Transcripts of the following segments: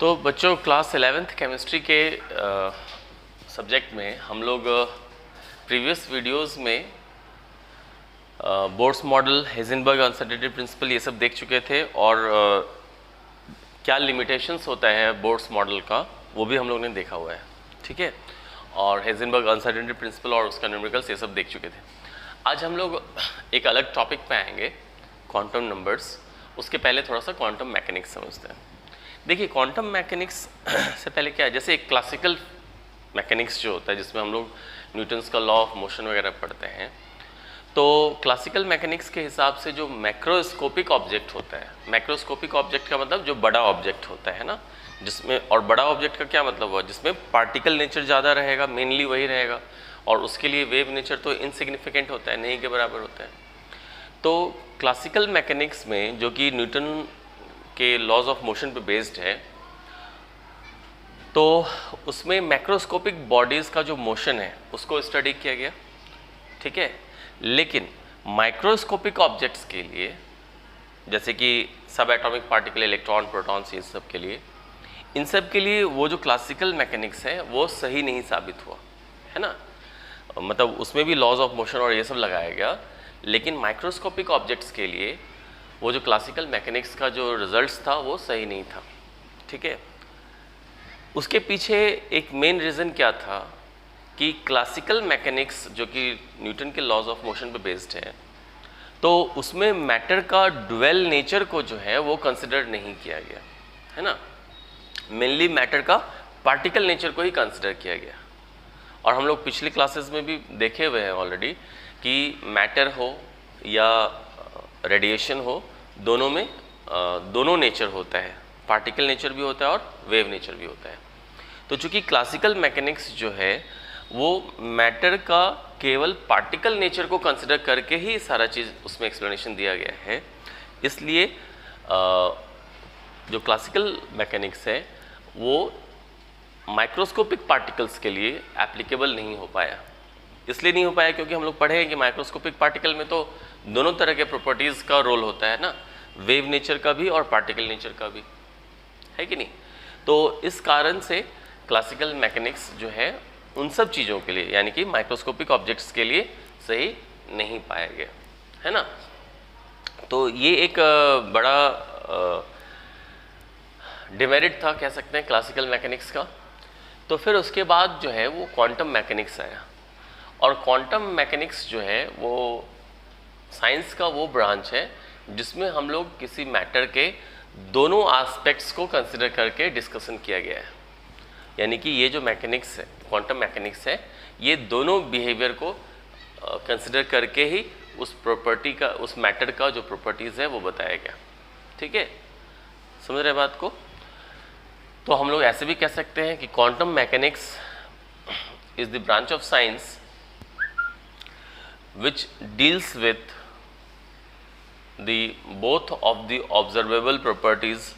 तो बच्चों class 11th chemistry के सब्जेक्ट में हम लोग प्रीवियस वीडियोस में बोर्ड्स मॉडल, हेज़नबर्ग अनसर्टेनिटी प्रिंसिपल ये सब देख चुके थे और क्या लिमिटेशंस होता है बोर्ड्स मॉडल का वो भी हम लोग ने देखा हुआ है, ठीक है। और हेज़नबर्ग अनसर्टेनिटी प्रिंसिपल और उसका न्यूमेरिकल्स ये सब देख चुके थे। आज हम लोग एक अलग टॉपिक पे आएंगे, क्वांटम नंबर्स। उसके पहले थोड़ा सा क्वांटम मैकेनिक्स समझते हैं। देखिए क्वांटम मैकेनिक्स से पहले क्या है, जैसे एक क्लासिकल मैकेनिक्स जो होता है जिसमें हम लोग न्यूटन्स का लॉ ऑफ मोशन वगैरह पढ़ते हैं, तो क्लासिकल मैकेनिक्स के हिसाब से जो मैक्रोस्कोपिक ऑब्जेक्ट होता है, मैक्रोस्कोपिक ऑब्जेक्ट का मतलब जो बड़ा ऑब्जेक्ट होता है ना, जिसमें, और बड़ा ऑब्जेक्ट का क्या मतलब हुआ, जिसमें पार्टिकल नेचर ज़्यादा रहेगा, मेनली वही रहेगा, और उसके लिए वेव नेचर तो इनसिग्निफिकेंट होता है, नहीं के बराबर होता है। तो क्लासिकल मैकेनिक्स में जो कि न्यूटन के लॉज ऑफ मोशन पे बेस्ड है, तो उसमें मैक्रोस्कोपिक बॉडीज़ का जो मोशन है उसको स्टडी किया गया, ठीक है। लेकिन माइक्रोस्कोपिक ऑब्जेक्ट्स के लिए, जैसे कि सब एटॉमिक पार्टिकल, इलेक्ट्रॉन, प्रोटॉन्स, ये सब के लिए, इन सब के लिए वो जो क्लासिकल मैकेनिक्स है वो सही नहीं साबित हुआ, है ना। मतलब उसमें भी लॉज ऑफ मोशन और ये सब लगाया गया, लेकिन माइक्रोस्कोपिक ऑब्जेक्ट्स के लिए वो जो क्लासिकल मैकेनिक्स का जो रिजल्ट्स था वो सही नहीं था, ठीक है। उसके पीछे एक मेन रीज़न क्या था कि क्लासिकल मैकेनिक्स जो कि न्यूटन के लॉज ऑफ मोशन पे बेस्ड है, तो उसमें मैटर का ड्वेल नेचर को जो है वो कंसिडर नहीं किया गया, है ना। मेनली मैटर का पार्टिकल नेचर को ही कंसिडर किया गया। और हम लोग पिछली क्लासेस में भी देखे हुए हैं ऑलरेडी कि मैटर हो या रेडिएशन हो, दोनों में दोनों नेचर होता है, पार्टिकल नेचर भी होता है और वेव नेचर भी होता है। तो चूँकि क्लासिकल मैकेनिक्स जो है वो मैटर का केवल पार्टिकल नेचर को कंसिडर करके ही सारा चीज़ उसमें एक्सप्लेनेशन दिया गया है, इसलिए जो क्लासिकल मैकेनिक्स है वो माइक्रोस्कोपिक पार्टिकल्स के लिए एप्लीकेबल नहीं हो पाया। इसलिए नहीं हो पाया क्योंकि हम लोग पढ़े हैं कि माइक्रोस्कोपिक पार्टिकल में तो दोनों तरह के प्रॉपर्टीज़ का रोल होता है ना, वेव नेचर का भी और पार्टिकल नेचर का भी, है कि नहीं। तो इस कारण से क्लासिकल मैकेनिक्स जो है उन सब चीज़ों के लिए, यानी कि माइक्रोस्कोपिक ऑब्जेक्ट्स के लिए सही नहीं पाया गया, है ना। तो ये एक बड़ा डिमेरिट था, कह सकते हैं, क्लासिकल मैकेनिक्स का। तो फिर उसके बाद जो है वो क्वांटम मैकेनिक्स आया, और क्वांटम मैकेनिक्स जो है वो साइंस का वो ब्रांच है जिसमें हम लोग किसी मैटर के दोनों एस्पेक्ट्स को कंसिडर करके डिस्कशन किया गया है। यानी कि ये जो मैकेनिक्स है, क्वांटम मैकेनिक्स है, ये दोनों बिहेवियर को कंसिडर करके ही उस प्रॉपर्टी का, उस मैटर का जो प्रॉपर्टीज़ है वो बताया गया, ठीक है। समझ रहे बात को। तो हम लोग ऐसे भी कह सकते हैं कि quantum mechanics is the branch of science which deals with the both of the observable properties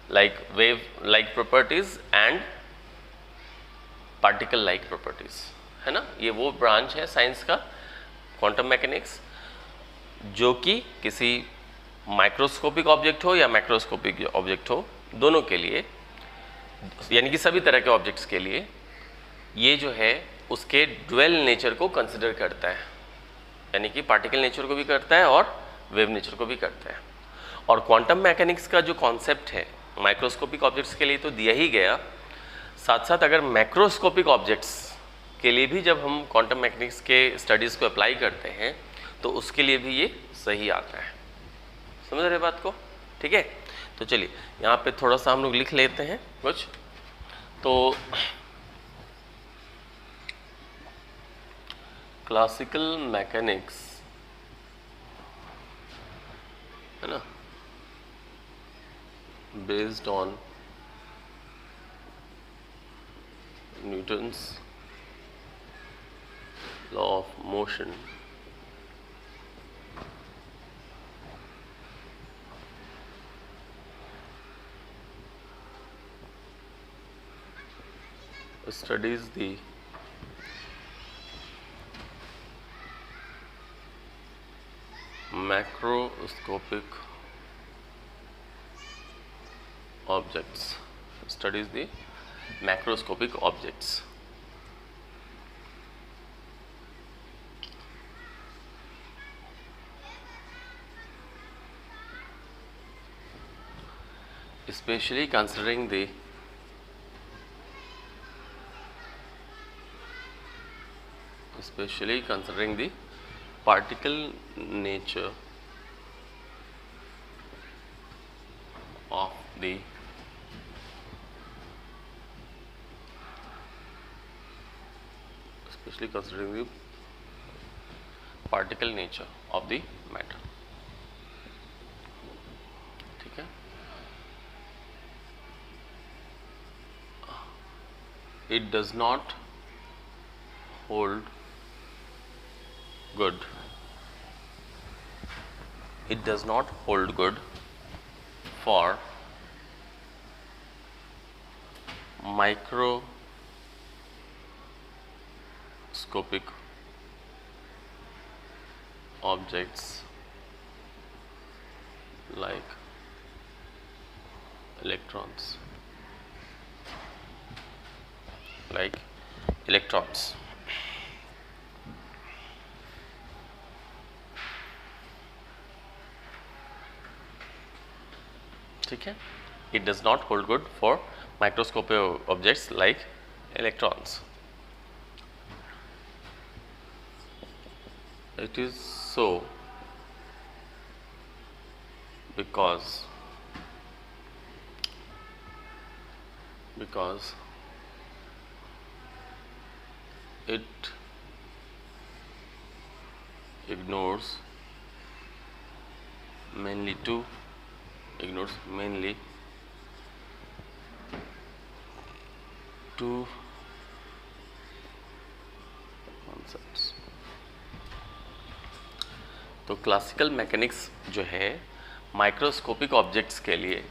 like wave like properties and particle like properties, है ना। ये वो ब्रांच है साइंस का, क्वांटम मैकेनिक्स, जो कि किसी माइक्रोस्कोपिक ऑब्जेक्ट हो या मैक्रोस्कोपिक ऑब्जेक्ट हो, दोनों के लिए, यानी कि सभी तरह के ऑब्जेक्ट्स के लिए ये जो है उसके ड्वेल नेचर को कंसिडर करता है, यानी कि पार्टिकल नेचर को भी करता है और वेव नेचर को भी करता है। और क्वांटम मैकेनिक्स का जो कॉन्सेप्ट है माइक्रोस्कोपिक ऑब्जेक्ट्स के लिए तो दिया ही गया, साथ साथ अगर मैक्रोस्कोपिक ऑब्जेक्ट्स के लिए भी जब हम क्वांटम मैकेनिक्स के स्टडीज़ को अप्लाई करते हैं तो उसके लिए भी ये सही आता है। समझ रहे बात को, ठीक है। तो चलिए यहाँ पे थोड़ा सा हम लोग लिख लेते हैं कुछ। तो क्लासिकल मैकेनिक्स, है ना, based on Newton's law of motion, studies the macroscopic objects, studies the macroscopic objects. Especially considering the particle nature of the matter. ठीक है. It does not hold good. It does not hold good for microscopic objects like electrons. ठीक है. It does not hold good for microscopic objects like electrons. It is so because it ignores mainly two concepts. तो classical mechanics जो है microscopic objects के लिए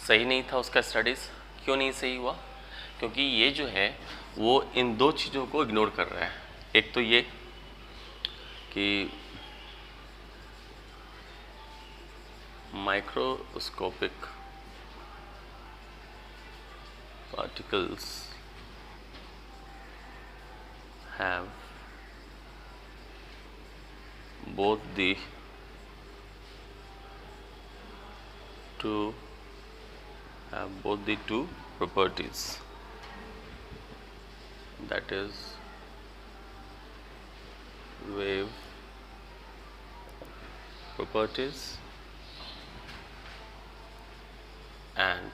सही नहीं था उसका स्टडीज़. क्यों नहीं सही हुआ? क्योंकि ये जो है वो इन दो चीज़ों को इग्नोर कर रहा है. एक तो ये कि microscopic particles have both the two properties, that is wave properties and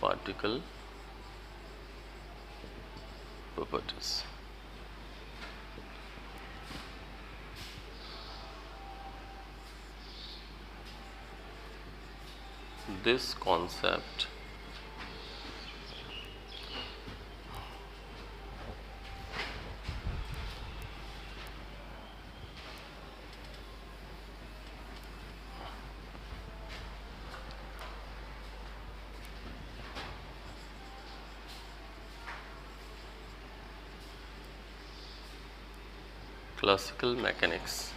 particle properties. This concept classical mechanics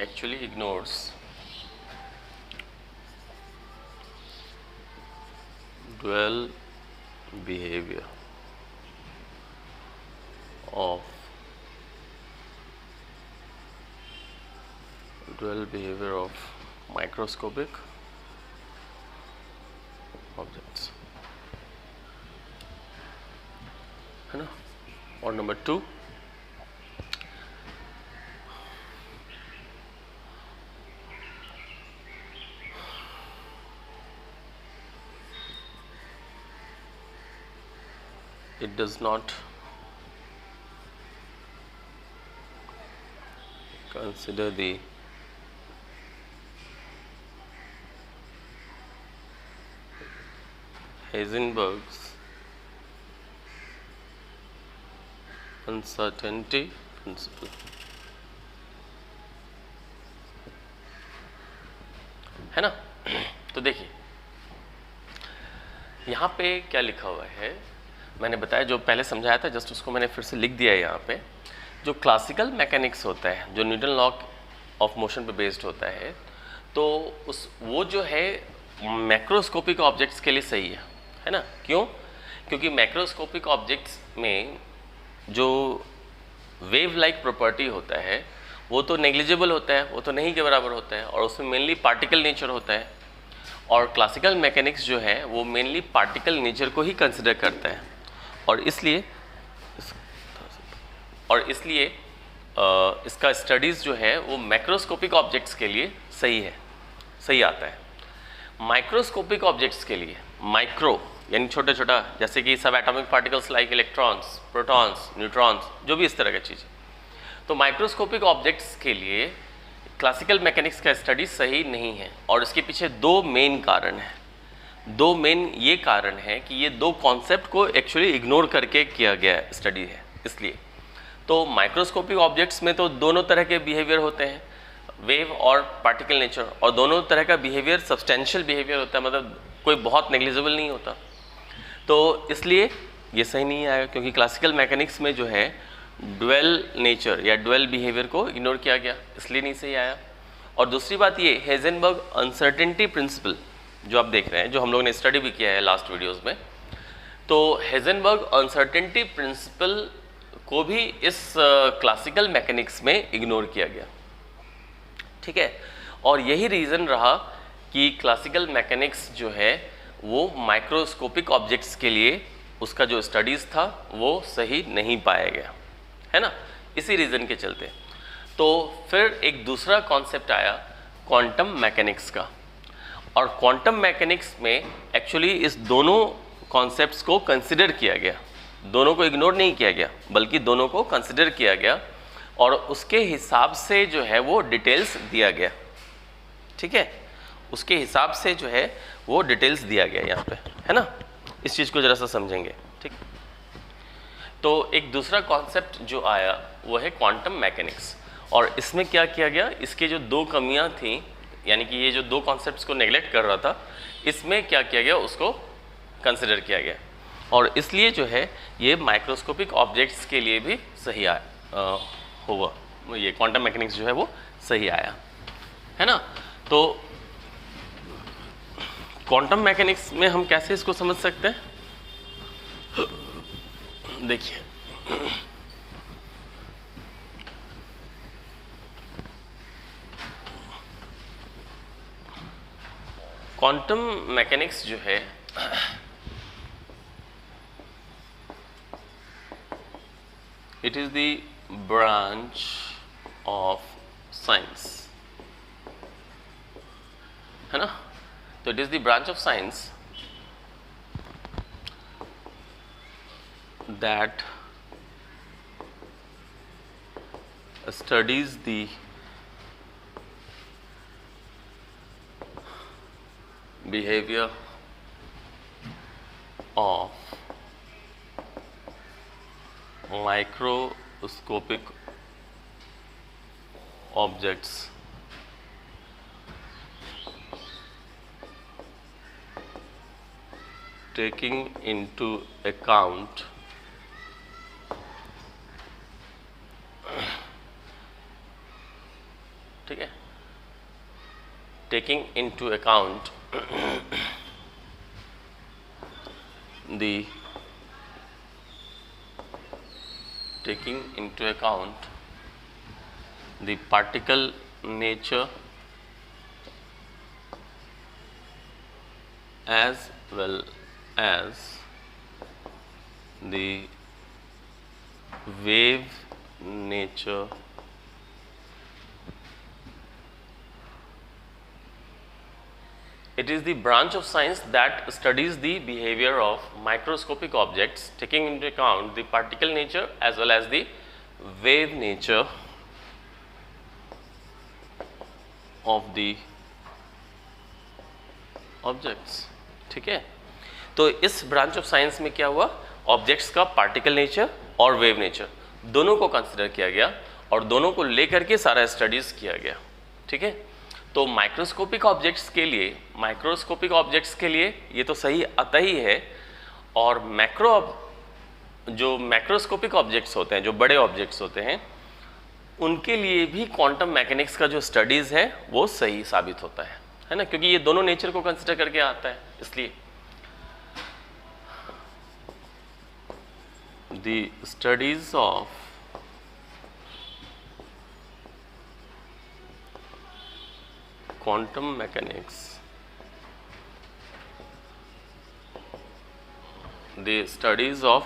actually ignores dual behavior of microscopic objects, है ना. और number 2, it does not consider the Heisenberg's uncertainty principle. है ना. तो देखिए यहाँ पे क्या लिखा हुआ है, मैंने बताया, जो पहले समझाया था जस्ट उसको मैंने फिर से लिख दिया है यहाँ पे। जो क्लासिकल मैकेनिक्स होता है, जो न्यूटन लॉ ऑफ मोशन पे बेस्ड होता है, तो वो जो है मैक्रोस्कोपिक ऑब्जेक्ट्स के लिए सही है ना। क्यों? क्योंकि मैक्रोस्कोपिक ऑब्जेक्ट्स में जो वेव लाइक प्रॉपर्टी होता है वो तो नेग्लिजिबल होता है, वो तो नहीं के बराबर होता है, और उसमें मेनली पार्टिकल नेचर होता है। और क्लासिकल मैकेनिक्स जो है वो मेनली पार्टिकल नेचर को ही कंसिडर करता है, और इसलिए इसका स्टडीज़ जो है वो मैक्रोस्कोपिक ऑब्जेक्ट्स के लिए सही आता है। माइक्रोस्कोपिक ऑब्जेक्ट्स के लिए, माइक्रो यानी छोटा छोटा, जैसे कि सब atomic particles like electrons, protons, neutrons, जो भी इस तरह की चीज़ें, तो माइक्रोस्कोपिक ऑब्जेक्ट्स के लिए क्लासिकल मैकेनिक्स का स्टडी सही नहीं है। और इसके पीछे दो मेन कारण हैं। दो मेन ये कारण है कि ये दो कॉन्सेप्ट को एक्चुअली इग्नोर करके किया गया स्टडी है। इसलिए तो माइक्रोस्कोपिक ऑब्जेक्ट्स में तो दोनों तरह के बिहेवियर होते हैं, वेव और पार्टिकल नेचर, और दोनों तरह का बिहेवियर सब्सटेंशियल बिहेवियर होता है, मतलब कोई बहुत नेग्लिजिबल नहीं होता। तो इसलिए ये सही नहीं आएगा, क्योंकि क्लासिकल मैकेनिक्स में जो है ड्वेल नेचर या ड्वेल बिहेवियर को इग्नोर किया गया, इसलिए नहीं सही आया। और दूसरी बात ये, हेजनबर्ग अनसर्टेनिटी प्रिंसिपल जो आप देख रहे हैं, जो हम लोगों ने स्टडी भी किया है लास्ट वीडियोस में, तो हेजनबर्ग अनसर्टेनिटी प्रिंसिपल को भी इस क्लासिकल मैकेनिक्स में इग्नोर किया गया, ठीक है। और यही रीज़न रहा कि क्लासिकल मैकेनिक्स जो है वो माइक्रोस्कोपिक ऑब्जेक्ट्स के लिए उसका जो स्टडीज़ था वो सही नहीं पाया गया, है ना। इसी रीज़न के चलते तो फिर एक दूसरा कॉन्सेप्ट आया क्वांटम मैकेनिक्स का। और क्वांटम मैकेनिक्स में एक्चुअली इस दोनों कॉन्सेप्ट्स को कंसिडर किया गया, दोनों को इग्नोर नहीं किया गया, बल्कि दोनों को कंसिडर किया गया, और उसके हिसाब से जो है वो डिटेल्स दिया गया, ठीक है। उसके हिसाब से जो है वो डिटेल्स दिया गया यहाँ पे, है ना। इस चीज़ को ज़रा सा समझेंगे, ठीक। तो एक दूसरा कॉन्सेप्ट जो आया वो है क्वांटम मैकेनिक्स, और इसमें क्या किया गया, इसके जो दो कमियां थी, यानी कि ये जो दो कॉन्सेप्ट्स को नेगलेक्ट कर रहा था, इसमें क्या किया गया, उसको कंसिडर किया गया, और इसलिए जो है ये माइक्रोस्कोपिक ऑब्जेक्ट्स के लिए भी सही हुआ, ये क्वांटम मैकेनिक्स जो है वो सही आया, है ना। तो क्वांटम मैकेनिक्स में हम कैसे इसको समझ सकते हैं, देखिए क्वांटम मैकेनिक्स जो है it is the branch of science, है ना। तो it is the branch of science that studies the behavior of microscopic objects taking into account ठीक है, taking into account the particle nature as well as the wave nature It is the branch of science that studies the behavior of microscopic objects, taking into account the particle nature as well as the wave nature of the objects. ठीक है, तो इस branch of science में क्या हुआ, objects का particle nature और wave nature दोनों को कंसिडर किया गया और दोनों को लेकर के सारा स्टडीज किया गया। ठीक है, तो माइक्रोस्कोपिक ऑब्जेक्ट्स के लिए ये तो सही आता ही है, और जो मैक्रोस्कोपिक ऑब्जेक्ट्स होते हैं, जो बड़े ऑब्जेक्ट्स होते हैं, उनके लिए भी क्वांटम मैकेनिक्स का जो स्टडीज़ है वो सही साबित होता है ना, क्योंकि ये दोनों नेचर को कंसिडर करके आता है। इसलिए the studies of quantum mechanics, the studies of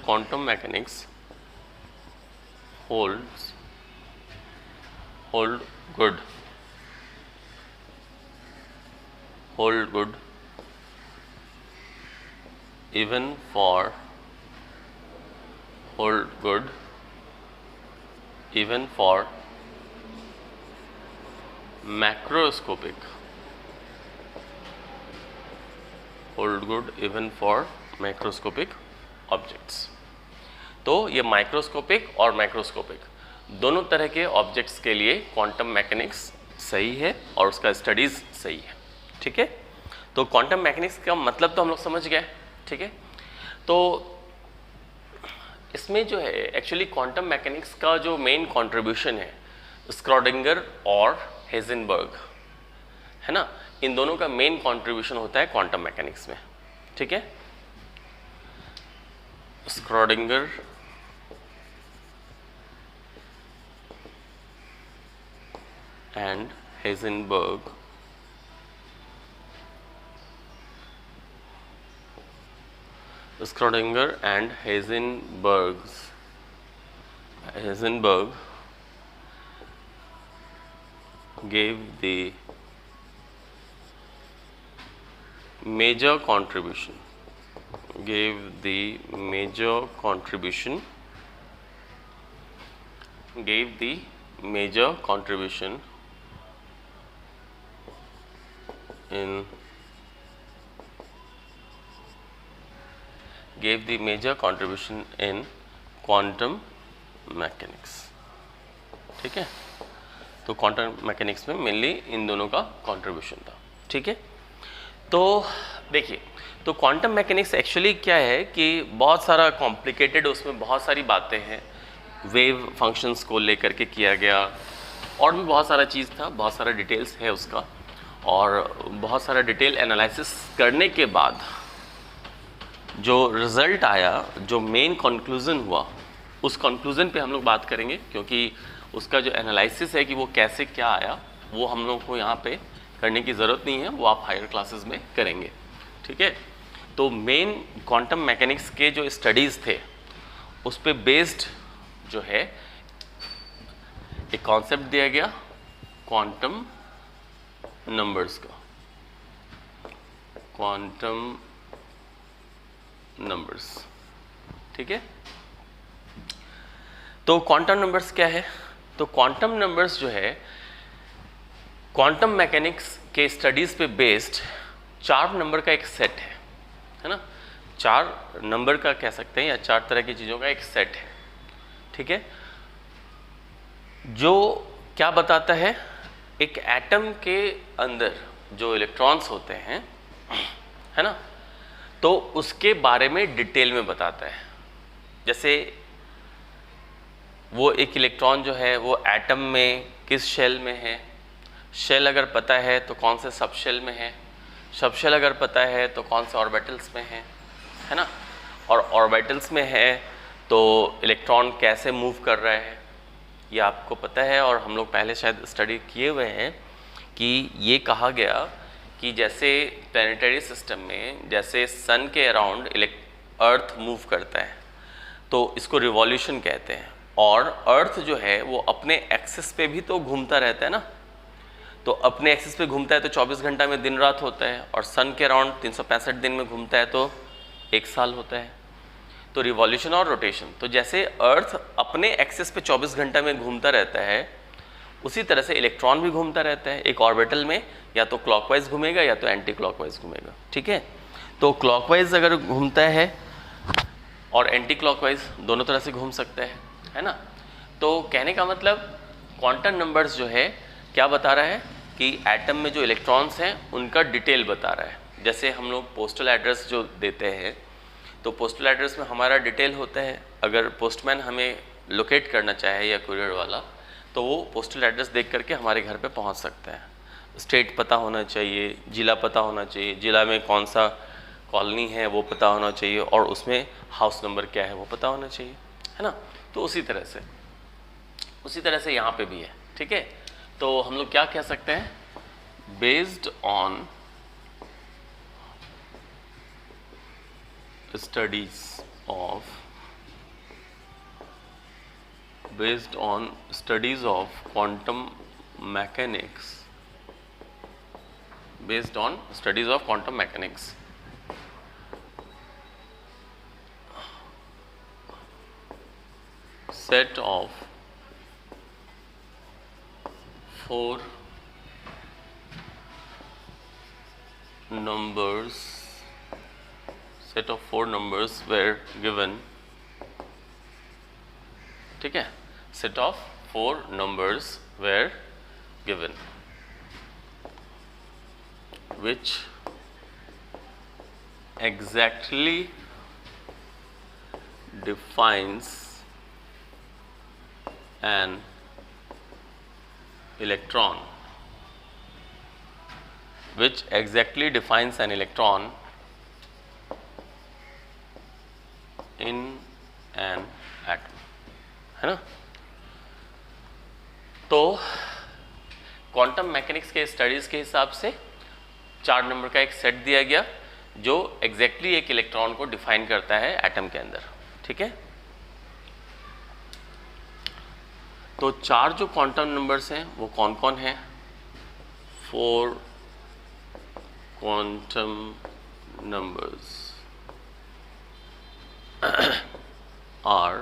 quantum mechanics hold good even for macroscopic objects. तो ये माइक्रोस्कोपिक और मैक्रोस्कोपिक दोनों तरह के ऑब्जेक्ट्स के लिए क्वांटम मैकेनिक्स सही है और उसका स्टडीज सही है। ठीक है, तो क्वांटम मैकेनिक्स का मतलब तो हम लोग समझ गए। ठीक है, तो इसमें जो है एक्चुअली क्वांटम मैकेनिक्स का जो मेन कंट्रीब्यूशन है स्क्रॉडिंगर और हेजनबर्ग है ना, इन दोनों का मेन कंट्रीब्यूशन होता है क्वांटम मैकेनिक्स में। ठीक है, Schrodinger and Heisenberg Heisenberg gave the major contribution in quantum mechanics। ठीक है, तो क्वांटम मैकेनिक्स में मेनली इन दोनों का कंट्रीब्यूशन था। ठीक है, तो देखिए, तो क्वांटम मैकेनिक्स एक्चुअली क्या है कि बहुत सारा कॉम्प्लिकेटेड, उसमें बहुत सारी बातें हैं, वेव फंक्शंस को लेकर के किया गया और भी बहुत सारा चीज़ था, बहुत सारा डिटेल्स है उसका, और बहुत सारा डिटेल एनालिसिस करने के बाद जो रिज़ल्ट आया, जो मेन कंक्लूज़न हुआ, उस कंक्लूज़न पे हम लोग बात करेंगे, क्योंकि उसका जो एनालिसिस है कि वो कैसे क्या आया वो हम लोग को यहाँ पे करने की ज़रूरत नहीं है, वो आप हायर क्लासेस में करेंगे। ठीक है, तो मेन क्वांटम मैकेनिक्स के जो स्टडीज़ थे उस पे बेस्ड जो है एक कॉन्सेप्ट दिया गया क्वांटम नंबर्स का, क्वांटम नंबर्स। ठीक है, तो क्वांटम नंबर्स क्या है? तो क्वांटम नंबर्स जो है क्वांटम मैकेनिक्स के स्टडीज़ पे बेस्ड 4 नंबर का एक सेट है ना, 4 नंबर का कह सकते हैं या 4 तरह की चीज़ों का एक सेट है। ठीक है, जो क्या बताता है, एक एटम के अंदर जो इलेक्ट्रॉन्स होते हैं है ना, तो उसके बारे में डिटेल में बताता है। जैसे वो एक इलेक्ट्रॉन जो है वो एटम में किस शेल में है, शेल अगर पता है तो कौन से सब शेल में है, सब शेल अगर पता है तो कौन से ऑर्बिटल्स में है ना, और ऑर्बिटल्स में है तो इलेक्ट्रॉन कैसे मूव कर रहा है ये आपको पता है। और हम लोग पहले शायद स्टडी किए हुए हैं कि ये कहा गया कि जैसे प्लैनेटरी सिस्टम में जैसे सन के अराउंड अर्थ मूव करता है तो इसको रिवॉल्यूशन कहते हैं, और अर्थ जो है वो अपने एक्सिस पे भी तो घूमता रहता है ना, तो अपने एक्सिस पे घूमता है तो 24 घंटा में दिन रात होता है, और सन के अराउंड 365 दिन में घूमता है तो 1 साल होता है। तो रिवॉल्यूशन और रोटेशन, तो जैसे अर्थ अपने एक्सिस पे 24 घंटा में घूमता रहता है उसी तरह से इलेक्ट्रॉन भी घूमता रहता है एक ऑर्बिटल में, या तो क्लॉकवाइज घूमेगा या तो एंटी क्लॉकवाइज घूमेगा। ठीक है, तो क्लॉकवाइज अगर घूमता है और एंटी क्लॉकवाइज दोनों तरह से घूम सकता है ना। तो कहने का मतलब क्वांटम नंबर्स जो है क्या बता रहा है कि एटम में जो इलेक्ट्रॉन्स हैं उनका डिटेल बता रहा है। जैसे हम लोग पोस्टल एड्रेस जो देते हैं तो पोस्टल एड्रेस में हमारा डिटेल होता है। अगर पोस्टमैन हमें लोकेट करना चाहे या कुरियर वाला तो वो पोस्टल एड्रेस देख करके हमारे घर पे पहुंच सकता है। स्टेट पता होना चाहिए, जिला पता होना चाहिए, जिला में कौन सा कॉलोनी है वो पता होना चाहिए और उसमें हाउस नंबर क्या है वो पता होना चाहिए, है ना। तो उसी तरह से यहाँ पे भी है, ठीक है। तो हम लोग क्या कह सकते हैं, based on studies of quantum mechanics, set of four numbers were given, ठीक है। set of 4 numbers were given which exactly defines an electron, in an atom, है ना। तो क्वांटम मैकेनिक्स के स्टडीज के हिसाब से 4 नंबर का एक सेट दिया गया जो एग्जैक्टली एक इलेक्ट्रॉन को डिफाइन करता है एटम के अंदर, ठीक है। तो 4 जो क्वांटम नंबर्स हैं वो कौन कौन हैं, 4 quantum numbers are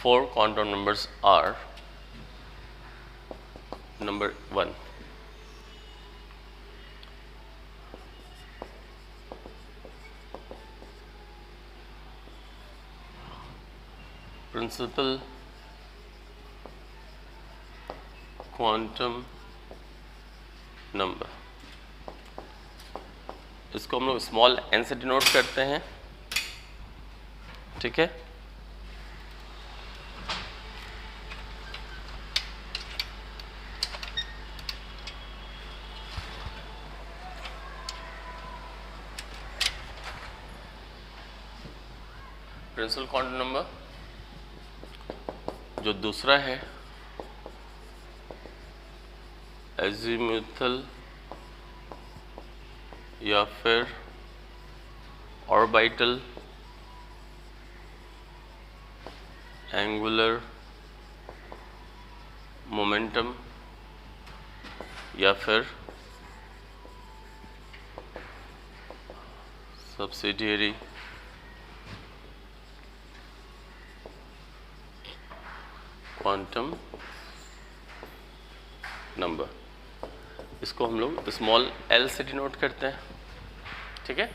4 quantum numbers are number 1 principal quantum number, इसको हम लोग स्मॉल n से डिनोट करते हैं, ठीक है। प्रिंसिपल क्वांटम नंबर जो दूसरा है एजीमुथल या फिर ऑर्बिटल एंगुलर मोमेंटम या फिर सब्सिडियरी क्वांटम नंबर, इसको हम लोग स्मॉल l से डिनोट करते हैं, ठीक है।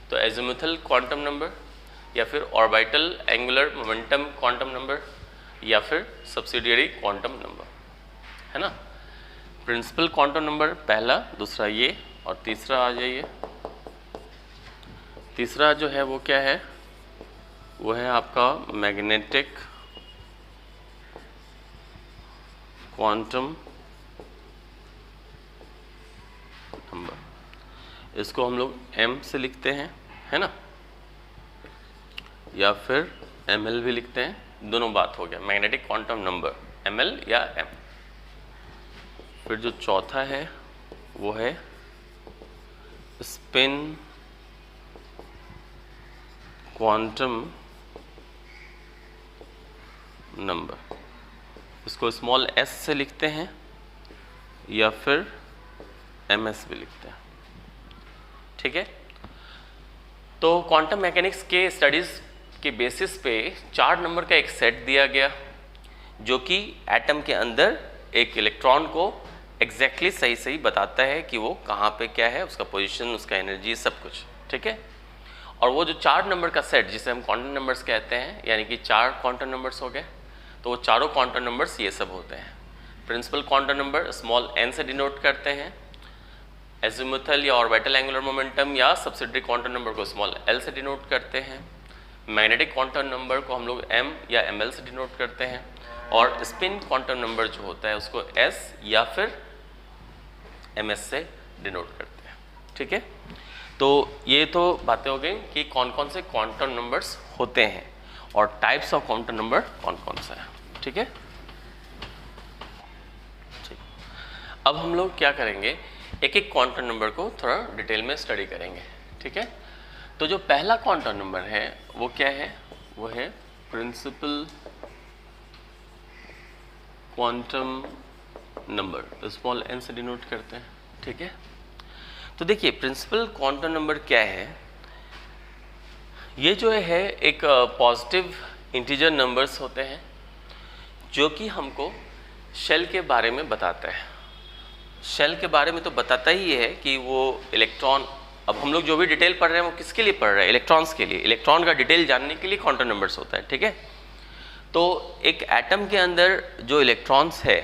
तो एजीमुथल क्वांटम नंबर या फिर orbital angular momentum quantum number या फिर सब्सिडियरी क्वांटम नंबर, है ना। प्रिंसिपल क्वांटम नंबर पहला, दूसरा ये और तीसरा आ जाइए। तीसरा जो है वो क्या है, वो है आपका मैग्नेटिक क्वांटम नंबर, इसको हम लोग m से लिखते हैं, है ना, या फिर ml भी लिखते हैं, दोनों बात हो गया। मैग्नेटिक क्वांटम नंबर ml या m। फिर जो चौथा है वो है स्पिन क्वांटम नंबर, इसको स्मॉल s से लिखते हैं या फिर ms भी लिखते हैं, ठीक है। तो क्वांटम मैकेनिक्स के स्टडीज़ के बेसिस पे 4 नंबर का एक सेट दिया गया जो कि एटम के अंदर एक इलेक्ट्रॉन को एग्जैक्टली सही बताता है कि वो कहाँ पे क्या है, उसका पोजीशन, उसका एनर्जी, सब कुछ, ठीक है। और वो जो 4 नंबर का सेट जिसे हम क्वांटम नंबर्स कहते हैं, यानी कि 4 क्वांटम नंबर्स हो गए, तो वो चारों क्वांटम नंबर्स ये सब होते हैं। Principal quantum number small n से डिनोट करते हैं, एजिमुथल या ऑर्बिटल एंगुलर मोमेंटम या सब्सिडरी क्वांटम नंबर को स्मॉल l से डिनोट करते हैं, मैग्नेटिक क्वांटम नंबर को हम लोग m या ml से डिनोट करते हैं, और स्पिन क्वांटम नंबर जो होता है उसको s या फिर ms से डिनोट करते हैं। ठीक है, तो ये तो बातें हो गई कि कौन कौन से क्वांटम नंबर्स होते हैं और टाइप्स ऑफ क्वांटम नंबर कौन कौन सा है। ठीक है, ठीक। अब हम लोग क्या करेंगे, एक एक क्वांटम नंबर को थोड़ा डिटेल में स्टडी करेंगे। ठीक है, तो जो पहला क्वांटम नंबर है वो क्या है, वो है principal quantum number, small n से डिनोट करते हैं। ठीक है, तो देखिए प्रिंसिपल क्वांटम नंबर क्या है, ये जो है एक पॉजिटिव इंटीजर नंबर्स होते हैं जो कि हमको शेल के बारे में बताता है। शेल के बारे में तो बताता ही है कि वो इलेक्ट्रॉन, अब हम लोग जो भी डिटेल पढ़ रहे हैं वो किसके लिए पढ़ रहे हैं, इलेक्ट्रॉन्स के लिए। इलेक्ट्रॉन का डिटेल जानने के लिए क्वांटम नंबर्स होता है। ठीक है, तो एक एटम के अंदर जो इलेक्ट्रॉन्स है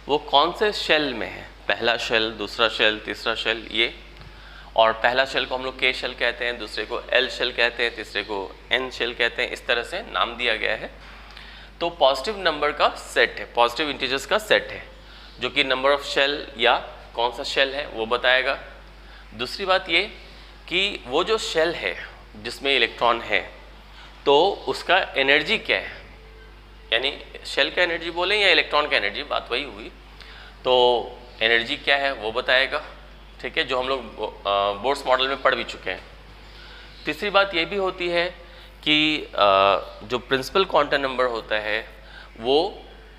वो कौन से शेल में है, पहला शेल, दूसरा शेल, तीसरा शेल, ये। और पहला शेल को हम लोग K शेल कहते हैं, दूसरे को L शेल कहते हैं, तीसरे को N शेल कहते हैं, इस तरह से नाम दिया गया है। तो पॉजिटिव नंबर का सेट है, पॉजिटिव इंटीजर्स का सेट है जो कि नंबर ऑफ शेल या कौन सा शेल है वो बताएगा। दूसरी बात ये कि वो जो शेल है जिसमें इलेक्ट्रॉन है तो उसका एनर्जी क्या है, यानी शेल का एनर्जी बोलें या इलेक्ट्रॉन का एनर्जी, बात वही हुई। तो एनर्जी क्या है वो बताएगा। ठीक है, जो हम लोग बोर्ड्स मॉडल में पढ़ भी चुके हैं। तीसरी बात ये भी होती है कि जो प्रिंसिपल क्वांटम नंबर होता है वो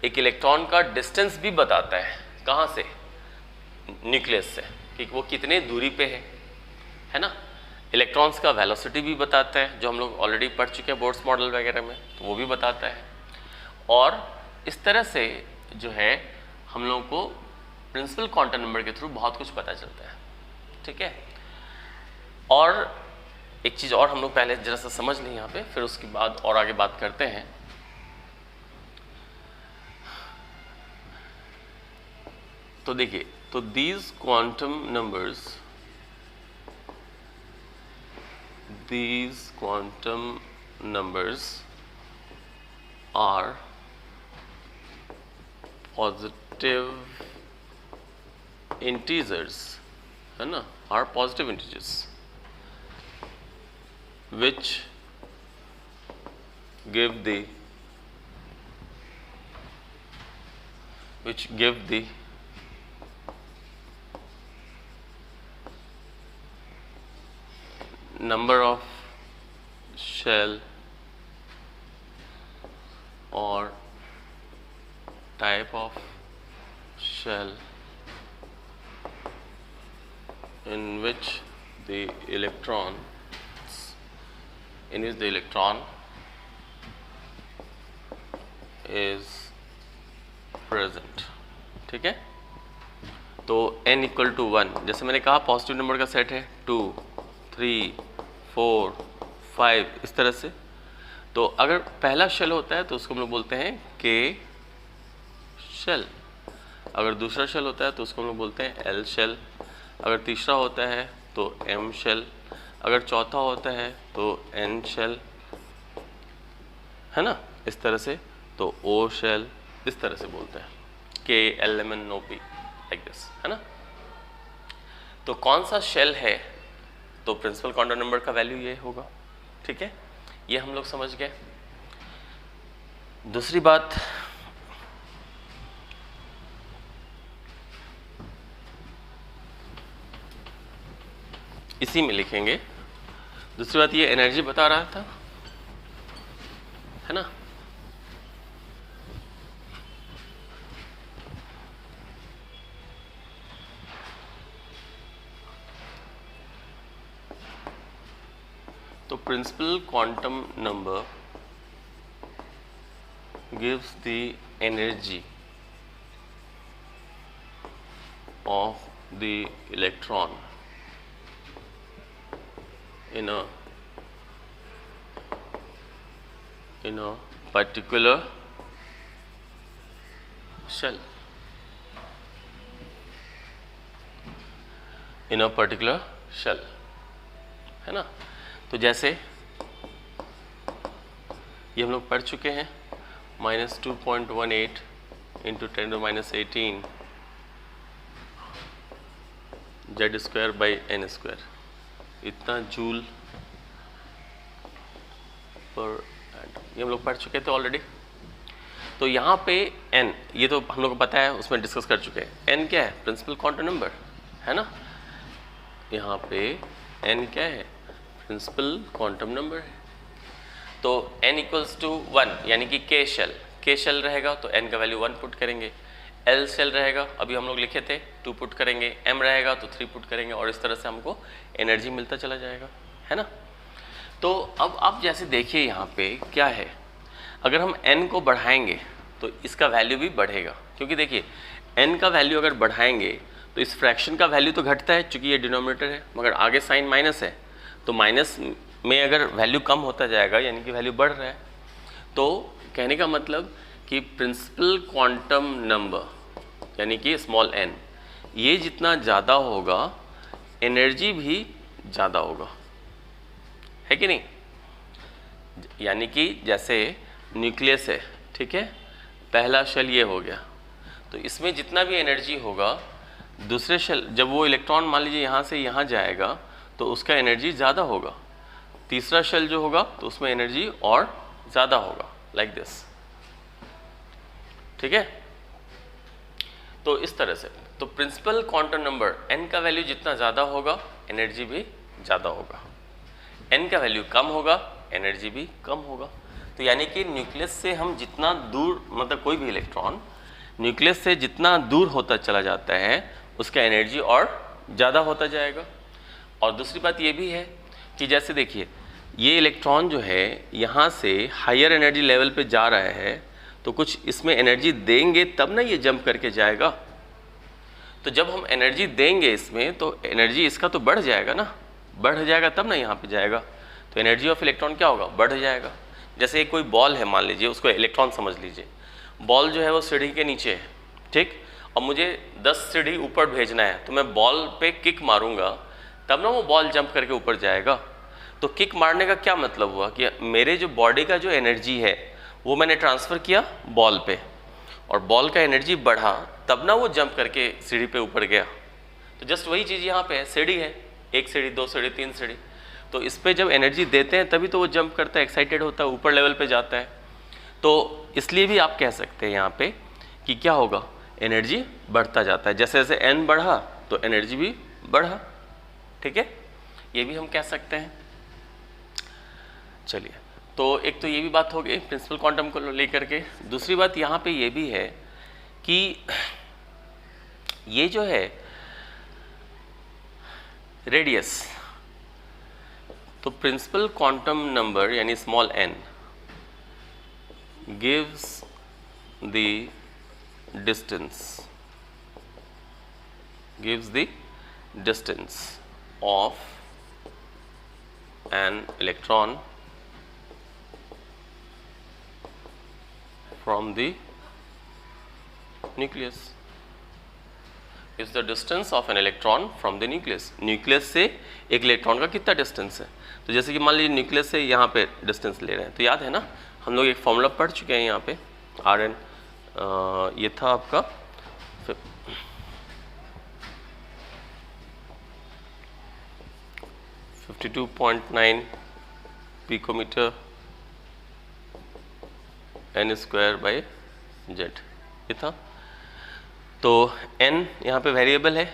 एक इलेक्ट्रॉन का डिस्टेंस भी बताता है, कहाँ से, न्यूक्लियस से, कि वो कितने दूरी पे है ना। इलेक्ट्रॉन्स का वेलोसिटी भी बताता है, जो हम लोग ऑलरेडी पढ़ चुके हैं बोर्ड्स मॉडल वगैरह में, तो वो भी बताता है। और इस तरह से जो है हम लोगों को प्रिंसिपल क्वांटम नंबर के थ्रू बहुत कुछ पता चलता है। ठीक है, और एक चीज़ और हम लोग पहले जरा सा समझ लें यहाँ पे, फिर उसके बाद और आगे बात करते हैं। तो देखिए, तो these quantum numbers are positive integers, है ना, are positive integers which give the number of shell or type of shell in which the electron is present। ठीक है, तो n इक्वल टू 1, जैसे मैंने कहा पॉजिटिव नंबर का सेट है 2, 3, 4, 5, इस तरह से। तो अगर पहला शेल होता है तो उसको हम लोग बोलते हैं K शेल, अगर दूसरा शेल होता है तो उसको हम लोग बोलते हैं L शेल, अगर तीसरा होता है तो M शेल, अगर चौथा होता है तो N शेल, है ना, इस तरह से। तो O शेल, इस तरह से बोलते हैं K L M N O P, like this, है ना। तो कौन सा शेल है तो प्रिंसिपल क्वांटम नंबर का वैल्यू ये होगा। ठीक है, ये हम लोग समझ गए। दूसरी बात, इसी में लिखेंगे। दूसरी बात ये एनर्जी बता रहा था, है ना। तो principal quantum number gives the energy of the electron in a particular shell in a particular shell, है ना। तो जैसे ये हम लोग पढ़ चुके हैं, -2.18 इंटू 10⁻18 Z²/n², इतना जूल पर एटम, ये हम लोग पढ़ चुके थे ऑलरेडी। तो यहाँ पे n, ये तो हम लोग को पता है, उसमें डिस्कस कर चुके हैं। n क्या है? प्रिंसिपल क्वांटम नंबर, है ना। यहाँ पे n क्या है? प्रिंसिपल क्वांटम नंबर है। तो n = 1, यानी कि k शेल रहेगा तो n का वैल्यू 1 पुट करेंगे। l शेल रहेगा, अभी हम लोग लिखे थे 2 पुट करेंगे। m रहेगा तो 3 पुट करेंगे, और इस तरह से हमको एनर्जी मिलता चला जाएगा, है ना। तो अब आप जैसे देखिए यहाँ पे क्या है, अगर हम n को बढ़ाएंगे तो इसका वैल्यू भी बढ़ेगा, क्योंकि देखिए n का वैल्यू अगर बढ़ाएंगे तो इस फ्रैक्शन का वैल्यू तो घटता है, चूंकि ये डिनोमिनेटर है, मगर आगे साइन माइनस है, तो माइनस में अगर वैल्यू कम होता जाएगा यानी कि वैल्यू बढ़ रहा है। तो कहने का मतलब कि प्रिंसिपल क्वांटम नंबर यानी कि स्मॉल n, ये जितना ज़्यादा होगा एनर्जी भी ज़्यादा होगा, है कि नहीं। यानी कि जैसे न्यूक्लियस है, ठीक है, पहला शेल ये हो गया, तो इसमें जितना भी एनर्जी होगा, दूसरे शेल जब वो इलेक्ट्रॉन मान लीजिए यहाँ से यहाँ जाएगा तो उसका एनर्जी ज़्यादा होगा। तीसरा शेल जो होगा तो उसमें एनर्जी और ज़्यादा होगा, लाइक दिस, ठीक है। तो इस तरह से, तो प्रिंसिपल क्वांटम नंबर n का वैल्यू जितना ज़्यादा होगा एनर्जी भी ज़्यादा होगा, n का वैल्यू कम होगा एनर्जी भी कम होगा। तो यानी कि न्यूक्लियस से हम जितना दूर, मतलब कोई भी इलेक्ट्रॉन न्यूक्लियस से जितना दूर होता चला जाता है उसका एनर्जी और ज़्यादा होता जाएगा। और दूसरी बात ये भी है कि जैसे देखिए ये इलेक्ट्रॉन जो है यहाँ से हायर एनर्जी लेवल पे जा रहा है, तो कुछ इसमें एनर्जी देंगे तब ना ये जंप करके जाएगा। तो जब हम एनर्जी देंगे इसमें तो एनर्जी इसका तो बढ़ जाएगा ना, बढ़ जाएगा तब ना यहाँ पे जाएगा, तो एनर्जी ऑफ इलेक्ट्रॉन क्या होगा? बढ़ जाएगा। जैसे कोई बॉल है, मान लीजिए उसको इलेक्ट्रॉन समझ लीजिए, बॉल जो है वो सीढ़ी के नीचे है, ठीक, और मुझे 10 सीढ़ी ऊपर भेजना है, तो मैं बॉल पे किक मारूंगा तब ना वो बॉल जंप करके ऊपर जाएगा। तो किक मारने का क्या मतलब हुआ कि मेरे जो बॉडी का जो एनर्जी है वो मैंने ट्रांसफ़र किया बॉल पे, और बॉल का एनर्जी बढ़ा तब ना वो जंप करके सीढ़ी पे ऊपर गया। तो जस्ट वही चीज़ यहाँ पे है, सीढ़ी है, 1 सीढ़ी 2 सीढ़ी 3 सीढ़ी, तो इस पर जब एनर्जी देते हैं तभी तो वो जंप करता है, एक्साइटेड होता है, ऊपर लेवल पे जाता है। तो इसलिए भी आप कह सकते हैं यहाँ पे कि क्या होगा, एनर्जी बढ़ता जाता है, जैसे जैसे n बढ़ा तो एनर्जी भी बढ़ा, ठीक है, ये भी हम कह सकते हैं। चलिए, तो एक तो ये भी बात हो गई प्रिंसिपल क्वांटम को लेकर के। दूसरी बात यहाँ पे ये भी है कि ये जो है रेडियस, तो प्रिंसिपल क्वांटम नंबर यानी small n gives the distance of an electron from the nucleus, is the distance of an electron from the nucleus। Nucleus से एक इलेक्ट्रॉन का कितना डिस्टेंस है। तो जैसे कि मान लीजिए न्यूक्लियस से यहाँ पे डिस्टेंस ले रहे हैं, तो याद है ना हम लोग एक फॉर्मूला पढ़ चुके हैं यहाँ पे Rn, ये था आपका 52.9 पिकोमीटर n²/z, ये था। तो n यहाँ पे वेरिएबल है,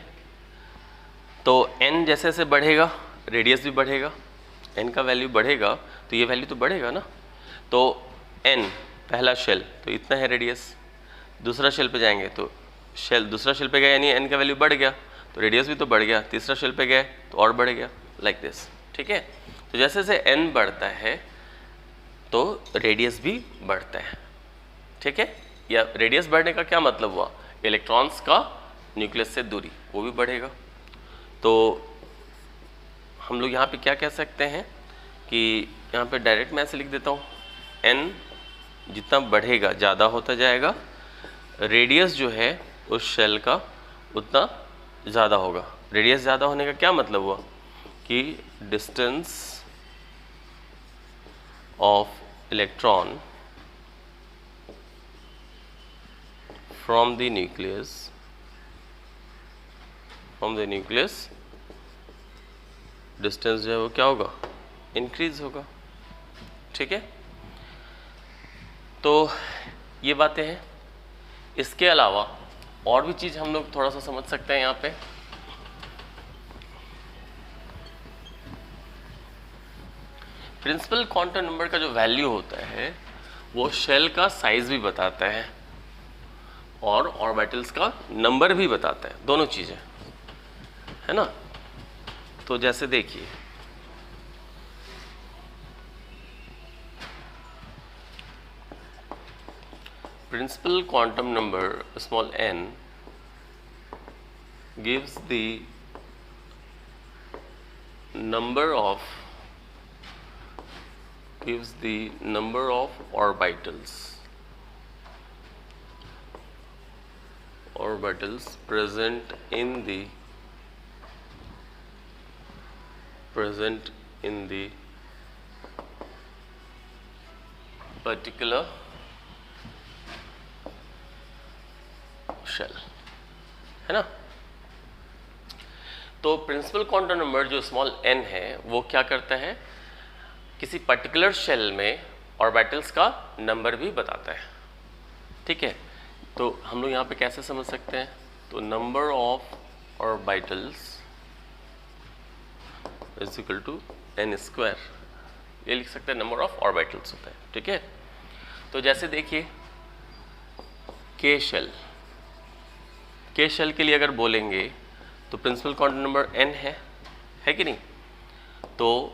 तो n जैसे जैसे बढ़ेगा रेडियस भी बढ़ेगा, n का वैल्यू बढ़ेगा तो ये वैल्यू तो बढ़ेगा ना। तो n पहला शेल तो इतना है रेडियस, दूसरा शेल पे जाएंगे तो दूसरा शेल पे गया यानी n का वैल्यू बढ़ गया तो रेडियस भी तो बढ़ गया, तीसरा शेल पे गए तो और बढ़ गया, लाइक दिस, ठीक है। तो जैसे जैसे n बढ़ता है तो रेडियस भी बढ़ता है, ठीक है। या रेडियस बढ़ने का क्या मतलब हुआ, इलेक्ट्रॉन्स का न्यूक्लियस से दूरी वो भी बढ़ेगा। तो हम लोग यहाँ पे क्या कह सकते हैं कि यहाँ पे डायरेक्ट मैं ऐसे लिख देता हूँ, n जितना बढ़ेगा ज़्यादा होता जाएगा, रेडियस जो है उस शेल का उतना ज़्यादा होगा। रेडियस ज़्यादा होने का क्या मतलब हुआ कि distance of electron from the nucleus distance जो है वो क्या होगा, इंक्रीज होगा। ठीक है, तो ये बातें हैं। इसके अलावा और भी चीज़ हम लोग थोड़ा सा समझ सकते हैं यहाँ पे। प्रिंसिपल क्वांटम नंबर का जो वैल्यू होता है वो शेल का साइज भी बताता है और ऑर्बिटल्स का नंबर भी बताता है, दोनों चीज़ें, है ना। तो जैसे देखिए, principal quantum number small n gives the number of orbitals present in the particular shell, है ना। तो प्रिंसिपल क्वांटम नंबर जो स्मॉल n है वो क्या करता है, किसी पर्टिकुलर शेल में ऑर्बिटल्स का नंबर भी बताता है। ठीक है, तो हम लोग यहाँ पे कैसे समझ सकते हैं, तो number of orbitals is equal to n square, ये लिख सकते हैं, नंबर ऑफ ऑर्बिटल्स होता है। ठीक है, तो जैसे देखिए के शेल के लिए अगर बोलेंगे तो प्रिंसिपल क्वांटम नंबर n है कि नहीं। तो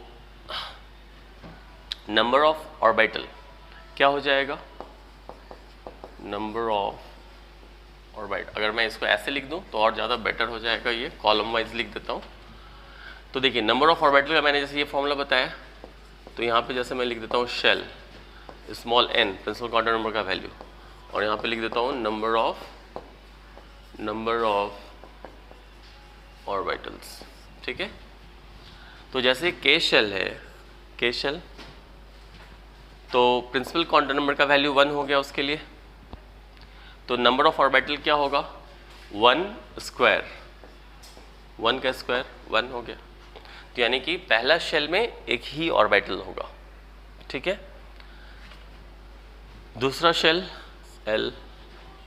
नंबर ऑफ ऑर्बिटल क्या हो जाएगा, नंबर ऑफ ऑर्बिट। अगर मैं इसको ऐसे लिख दूं तो और ज़्यादा बेटर हो जाएगा, ये कॉलम वाइज लिख देता हूं। तो देखिए नंबर ऑफ ऑर्बिटल का मैंने जैसे ये फॉर्मूला बताया, तो यहाँ पे जैसे मैं लिख देता हूँ shell small n principal quantum number का वैल्यू, और यहाँ पे लिख देता हूँ नंबर ऑफ ऑर्बिटल्स। ठीक है, तो जैसे के शेल है, के शेल, तो प्रिंसिपल क्वांटम नंबर का वैल्यू 1 हो गया उसके लिए, तो नंबर ऑफ ऑर्बिटल क्या होगा, 1 स्क्वायर, 1 का स्क्वायर 1 हो गया। तो यानी कि पहला शेल में एक ही ऑर्बिटल होगा। ठीक है, दूसरा शेल L,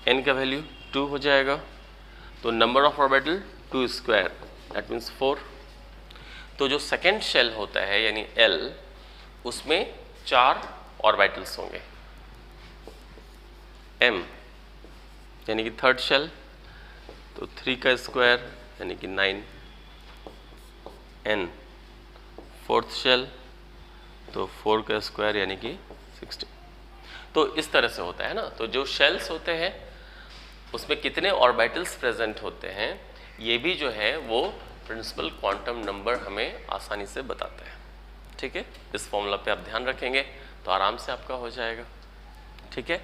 n का वैल्यू 2 हो जाएगा, तो number of orbital 2 square, that means 4। तो जो सेकेंड शेल होता है यानी L, उसमें 4 ऑर्बिटल्स होंगे। M यानी कि थर्ड शेल, तो 3 का स्क्वायर यानी कि 9। N फोर्थ शेल, तो 4 का स्क्वायर यानी कि 16। तो इस तरह से होता है ना। तो जो शेल्स होते हैं उसमें कितने ऑर्बिटल्स प्रेजेंट होते हैं, ये भी जो है वो प्रिंसिपल क्वांटम नंबर हमें आसानी से बताता है। ठीक है, इस फॉर्मूला पे आप ध्यान रखेंगे तो आराम से आपका हो जाएगा। ठीक है,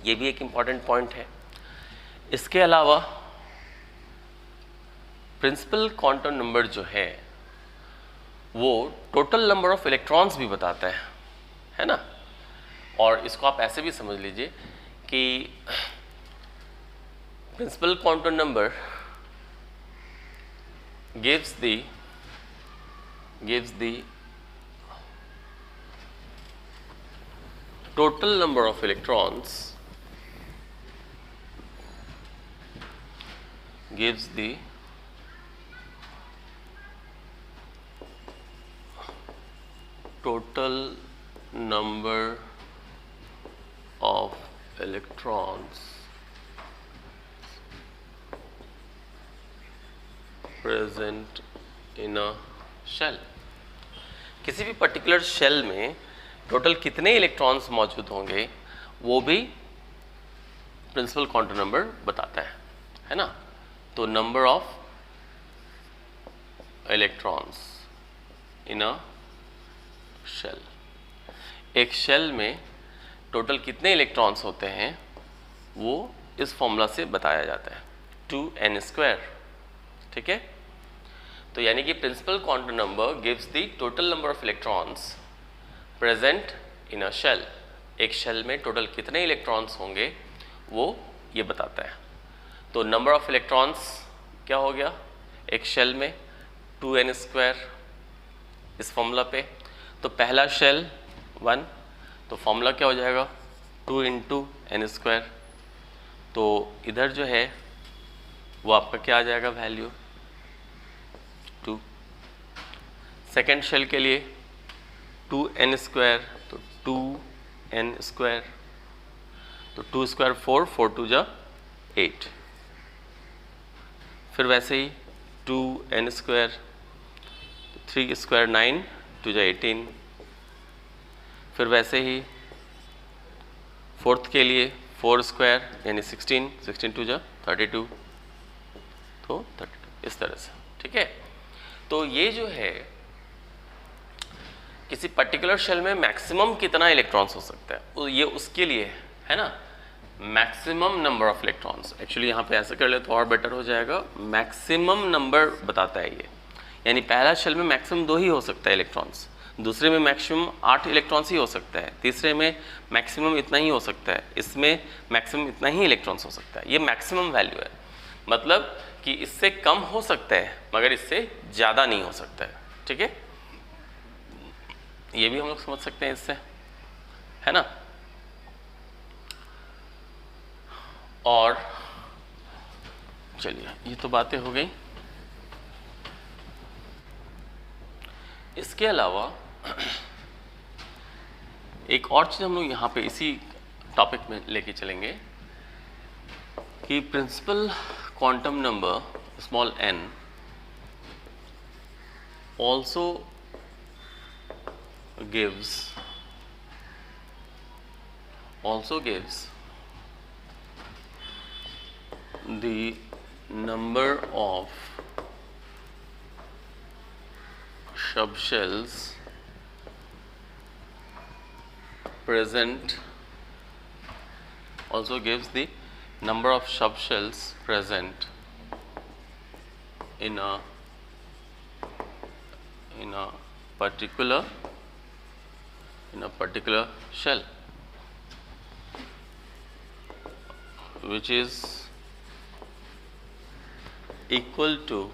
ये भी एक इम्पॉर्टेंट पॉइंट है। इसके अलावा प्रिंसिपल क्वांटम नंबर जो है वो टोटल नंबर ऑफ इलेक्ट्रॉन्स भी बताता है ना। और इसको आप ऐसे भी समझ लीजिए कि principal quantum number gives the total number of electrons, gives the total number of electrons present in a shell। किसी भी पर्टिकुलर शेल में टोटल कितने इलेक्ट्रॉन्स मौजूद होंगे वो भी प्रिंसिपल क्वांटम नंबर बताता है ना। तो number of electrons in a shell, एक शेल में टोटल कितने इलेक्ट्रॉन्स होते हैं वो इस फॉर्मूला से बताया जाता है, 2n²। ठीक है, तो यानी कि principal quantum number gives the total number of electrons present in a shell. एक शेल में टोटल कितने इलेक्ट्रॉन्स होंगे वो ये बताता है। तो नंबर ऑफ इलेक्ट्रॉन्स क्या हो गया एक शेल में, 2n², इस फॉर्मूला पे। तो पहला शेल 1, तो फॉर्मूला क्या हो जाएगा 2 × n²। तो इधर जो है वो आपका क्या आ जाएगा वैल्यू 2। सेकेंड शेल के लिए 2n², तो 2n², तो 2 स्क्वायर 4, 4 2 जा 8। फिर वैसे ही 2n², 3 स्क्वायर 9, 2 जा 18। फिर वैसे ही फोर्थ के लिए 4 स्क्वायर यानी 16, 16 2 जा 32, तो 32 इस तरह से। ठीक है, तो ये जो है किसी पर्टिकुलर शेल में मैक्सिमम कितना इलेक्ट्रॉन्स हो सकता है, ये उसके लिए है ना, maximum number of electrons. Actually यहाँ पे ऐसे कर ले तो और बेटर हो जाएगा, मैक्सिमम नंबर बताता है ये। यानी पहला शेल में मैक्सिमम 2 ही हो सकता है इलेक्ट्रॉन्स, दूसरे में मैक्सिमम 8 इलेक्ट्रॉन्स ही हो सकता है, तीसरे में मैक्सिमम इतना ही हो सकता है, इसमें मैक्सिमम इतना ही इलेक्ट्रॉन्स हो सकता है। ये मैक्सिमम वैल्यू है, मतलब कि इससे कम हो सकता है मगर इससे ज़्यादा नहीं हो सकता है। ठीक है, ये भी हम लोग समझ सकते हैं इससे, है ना। और चलिए ये तो बातें हो गई। इसके अलावा एक और चीज़ हम लोग यहाँ पे इसी टॉपिक में लेके चलेंगे कि principal quantum number small n also gives the number of subshells present, also gives the number of subshells present in a particular shell, which is equal to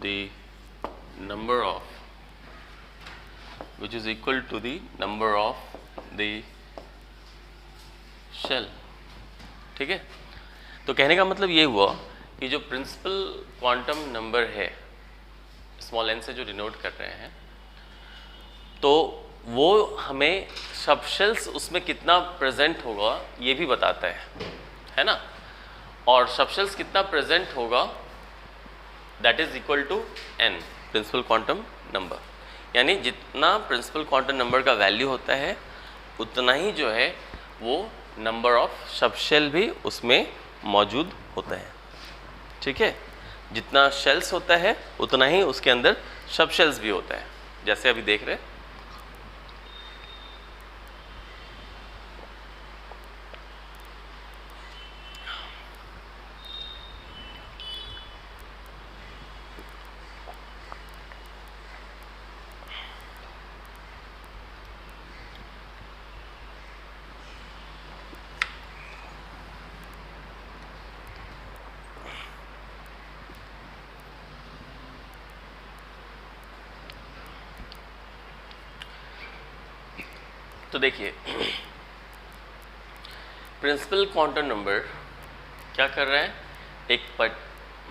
the number of the shell। ठीक है, तो कहने का मतलब ये हुआ कि जो प्रिंसिपल क्वांटम नंबर है स्मॉल n से जो डिनोट कर रहे हैं, तो वो हमें सबशेल्स उसमें कितना प्रेजेंट होगा ये भी बताता है ना। और सबशेल्स कितना प्रेजेंट होगा that is equal to n, principal quantum number. यानी जितना प्रिंसिपल क्वांटम नंबर का वैल्यू होता है उतना ही जो है वो नंबर ऑफ सबशेल भी उसमें मौजूद होता है। ठीक है, जितना शेल्स होता है उतना ही उसके अंदर सबशेल्स भी होता है, जैसे अभी देख रहे हैं। तो देखिए प्रिंसिपल क्वांटम नंबर क्या कर रहा है, एक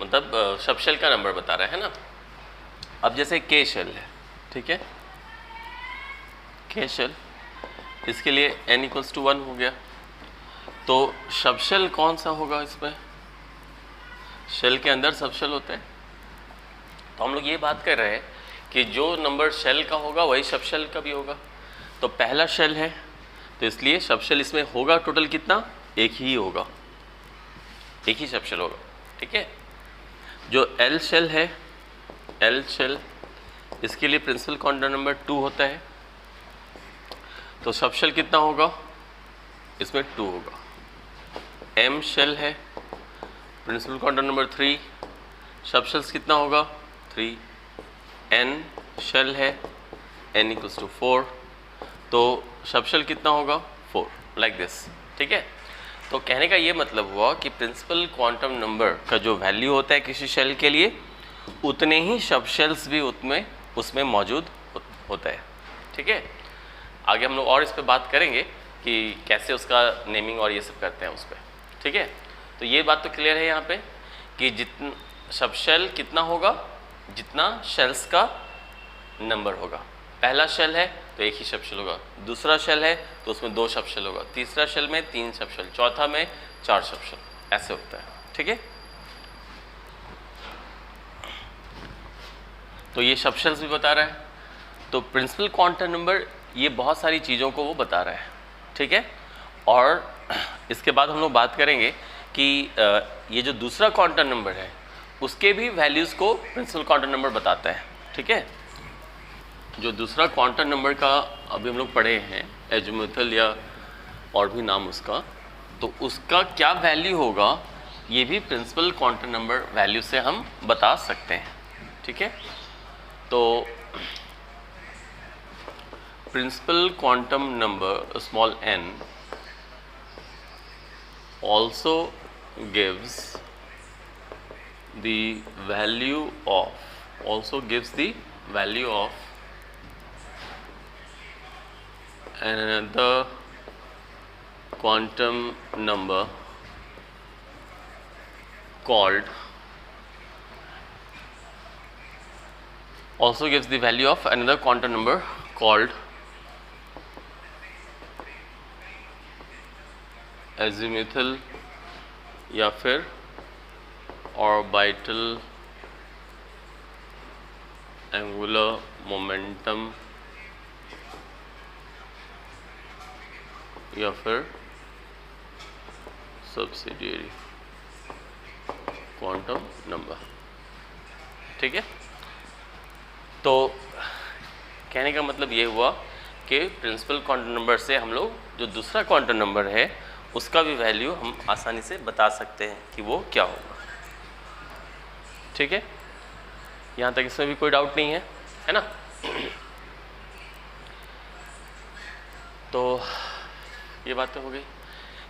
मतलब सबशेल का नंबर बता रहा है ना। अब जैसे के शेल है, ठीक है, के शेल, इसके लिए n = 1 हो गया। तो सबशेल कौन सा होगा इसमें, शेल के अंदर सबशेल होता है। तो हम लोग ये बात कर रहे हैं कि जो नंबर शेल का होगा वही सबशेल का भी होगा। तो पहला शेल है तो इसलिए सबशेल इसमें होगा टोटल कितना, एक ही होगा, एक ही सबशेल होगा। ठीक है, जो एल शेल है, एल शेल, इसके लिए प्रिंसिपल क्वांटम नंबर 2 होता है। तो सबशेल कितना होगा, इसमें 2 होगा। m शेल है, principal quantum number 3, subshells कितना होगा 3, n शेल है, n इक्वल्स टू 4, तो सब शेल कितना होगा 4, लाइक दिस, ठीक है। तो कहने का ये मतलब हुआ कि प्रिंसिपल क्वांटम नंबर का जो वैल्यू होता है किसी शेल के लिए, उतने ही सब शेल्स भी उसमें मौजूद होता है, ठीक है। आगे हम लोग और इस पे बात करेंगे कि कैसे उसका नेमिंग और ये सब करते हैं उस पर, ठीक है। तो ये बात तो क्लियर है यहाँ पे कि जितना सब शेल कितना होगा, जितना शेल्स का नंबर होगा। पहला शेल है तो एक ही सब शेल होगा, दूसरा शेल है तो उसमें 2 सब शेल होगा, तीसरा शेल में 3 सब शेल, चौथा में 4 सब शेल, ऐसे होता है, ठीक है। तो ये सब शेल्स भी बता रहा है। तो प्रिंसिपल क्वांटम नंबर ये बहुत सारी चीज़ों को वो बता रहा है, ठीक है। और इसके बाद हम लोग बात करेंगे कि ये जो दूसरा क्वांटम नंबर है उसके भी वैल्यूज़ को प्रिंसिपल क्वांटम नंबर बताता है, ठीक है। जो दूसरा क्वांटम नंबर का अभी हम लोग पढ़े हैं एजीमुथल या और भी नाम उसका, तो उसका क्या वैल्यू होगा ये भी प्रिंसिपल क्वांटम नंबर वैल्यू से हम बता सकते हैं, ठीक है। तो principal quantum number small n also gives the value of another quantum number called azimuthal या फिर ऑर्बिटल एंगुलर मोमेंटम या फिर सब्सिडियरी क्वांटम नंबर, ठीक है। तो कहने का मतलब ये हुआ कि प्रिंसिपल क्वांटम नंबर से हम लोग जो दूसरा क्वांटम नंबर है उसका भी वैल्यू हम आसानी से बता सकते हैं कि वो क्या होगा, ठीक है। यहाँ तक इसमें भी कोई डाउट नहीं है ना। तो ये बातें हो गई।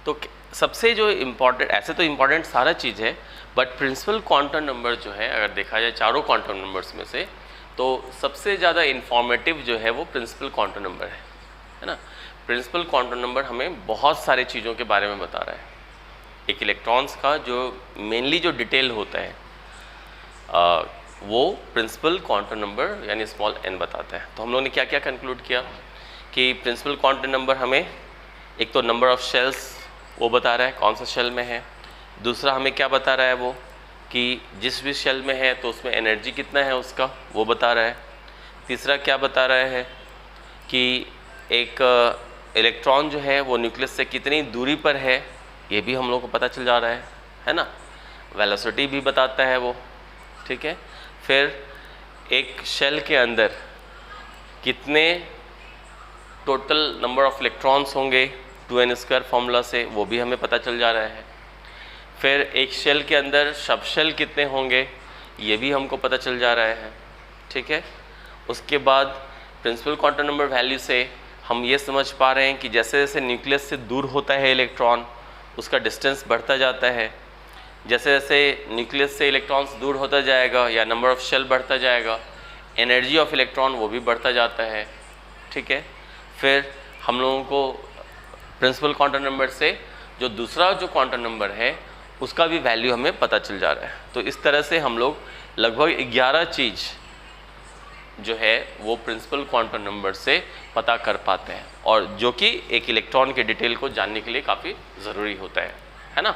तो सबसे जो इम्पॉर्टेंट, ऐसे तो इम्पॉर्टेंट सारा चीज़ है, बट प्रिंसिपल क्वांटम नंबर जो है अगर देखा जाए चारों क्वांटम नंबर्स में से, तो सबसे ज़्यादा इंफॉर्मेटिव जो है वो प्रिंसिपल क्वांटम नंबर है ना। प्रिंसिपल क्वांटम नंबर हमें बहुत सारे चीज़ों के बारे में बता रहा है। एक इलेक्ट्रॉन्स का जो मेनली जो डिटेल होता है वो प्रिंसिपल क्वांटम नंबर यानी स्मॉल n बताता है। तो हम लोगों ने क्या क्या कंक्लूड किया कि प्रिंसिपल क्वांटम नंबर हमें एक तो नंबर ऑफ शेल्स वो बता रहा है कौन सा शेल में है, दूसरा हमें क्या बता रहा है वो कि जिस भी शेल में है तो उसमें एनर्जी कितना है उसका वो बता रहा है, तीसरा क्या बता रहा है कि एक इलेक्ट्रॉन जो है वो न्यूक्लियस से कितनी दूरी पर है ये भी हम लोग को पता चल जा रहा है ना। वेलोसिटी भी बताता है वो, ठीक है। फिर एक शेल के अंदर कितने टोटल नंबर ऑफ इलेक्ट्रॉन्स होंगे 2n² फॉर्मूला से वो भी हमें पता चल जा रहा है। फिर एक शेल के अंदर सब शेल कितने होंगे ये भी हमको पता चल जा रहा है, ठीक है। उसके बाद प्रिंसिपल क्वांटम नंबर वैल्यू से हम ये समझ पा रहे हैं कि जैसे जैसे न्यूक्लियस से दूर होता है इलेक्ट्रॉन उसका डिस्टेंस बढ़ता जाता है, जैसे जैसे न्यूक्लियस से इलेक्ट्रॉन्स दूर होता जाएगा या नंबर ऑफ शेल बढ़ता जाएगा, एनर्जी ऑफ इलेक्ट्रॉन वो भी बढ़ता जाता है, ठीक है। फिर हम लोगों को प्रिंसिपल क्वांटम नंबर से जो दूसरा जो क्वांटम नंबर है उसका भी वैल्यू हमें पता चल जा रहा है। तो इस तरह से हम लोग लगभग 11 चीज़ जो है वो प्रिंसिपल क्वांटम नंबर से पता कर पाते हैं, और जो कि एक इलेक्ट्रॉन के डिटेल को जानने के लिए काफ़ी ज़रूरी होता है ना।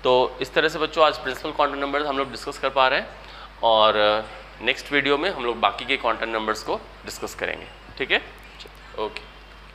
तो इस तरह से बच्चों आज प्रिंसिपल क्वांटम नंबर हम लोग डिस्कस कर पा रहे हैं, और नेक्स्ट वीडियो में हम लोग बाकी के क्वांटम नंबर्स को डिस्कस करेंगे, ठीक है। ओके।